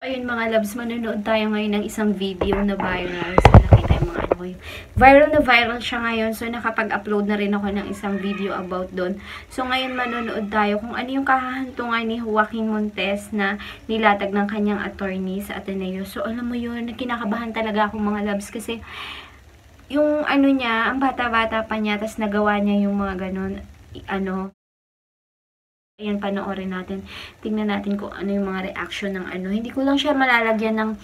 Ayun mga loves, manonood tayo ngayon ng isang video na viral. So, nakita yung mga ano ko. Viral na viral siya ngayon. So, nakapag-upload na rin ako ng isang video about doon. So, ngayon manonood tayo kung ano yung kahahantungan ni Joaquin Montes na nilatag ng kanyang attorney sa Ateneo. So, alam mo yun, kinakabahan talaga ako mga loves kasi yung ano niya, ang bata-bata pa niya, tas nagawa niya yung mga ganun, ayan, panoorin natin. Tingnan natin kung ano yung mga reaction ng ano. Hindi ko lang siya malalagyan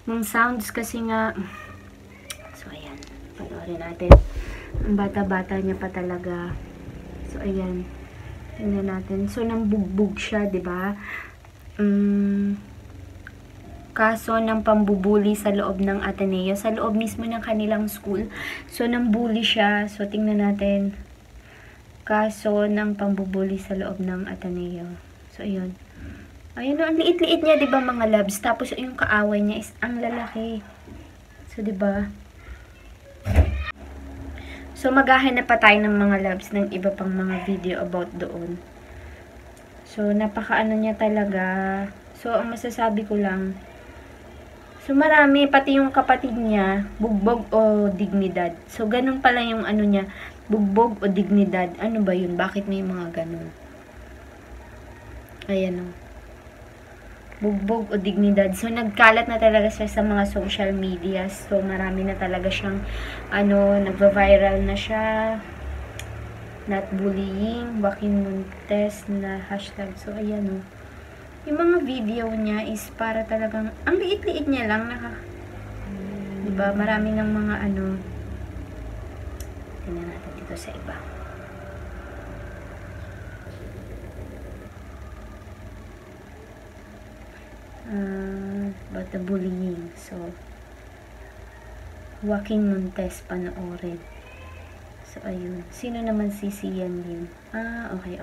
ng sounds kasi nga. So, ayan. Panoorin natin. Ang bata-bata niya pa talaga. So, ayan. Tingnan natin. So, nambugbog siya, diba? Kaso ng pambubuli sa loob ng Ateneo. Sa loob mismo ng kanilang school. So, nambuli siya. So, tingnan natin. Kaso ng pambubuli sa loob ng Ateneo. So, ayun. Ayun, ang liit-liit niya, diba mga loves? Tapos, yung kaaway niya is ang lalaki. So, diba? So, maghahanap pa tayo ng mga loves ng iba pang mga video about doon. So, napaka-ano niya talaga. So, ang masasabi ko lang, so, marami, pati yung kapatid niya, bugbog o dignidad. So, ganun pala yung ano niya, bugbog o dignidad. Ano ba yun? Bakit may mga ganun? Ayan o. Bugbog o dignidad. So, nagkalat na talaga siya sa mga social media. So, marami na talaga siyang, nagva-viral na siya. Not bullying. Joaquin Montes na hashtag. So, ayan o. Yung mga video niya is para talagang, ang liit-liit niya lang. Diba? Marami ng mga tingnan natin dito sa iba. About the bullying. So, Joaquin Montes panoorin. So, ayun. Sino naman si Sian Lim? Okay.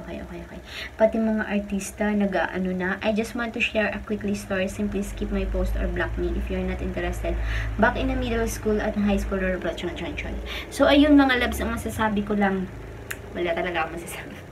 Pati mga artista, nag-ano na. I just want to share a quickly story. Simply skip my post or block me if you're not interested. Back in the middle school at high school or So, ayun mga loves, ang masasabi ko lang. Wala talaga akong masasabi.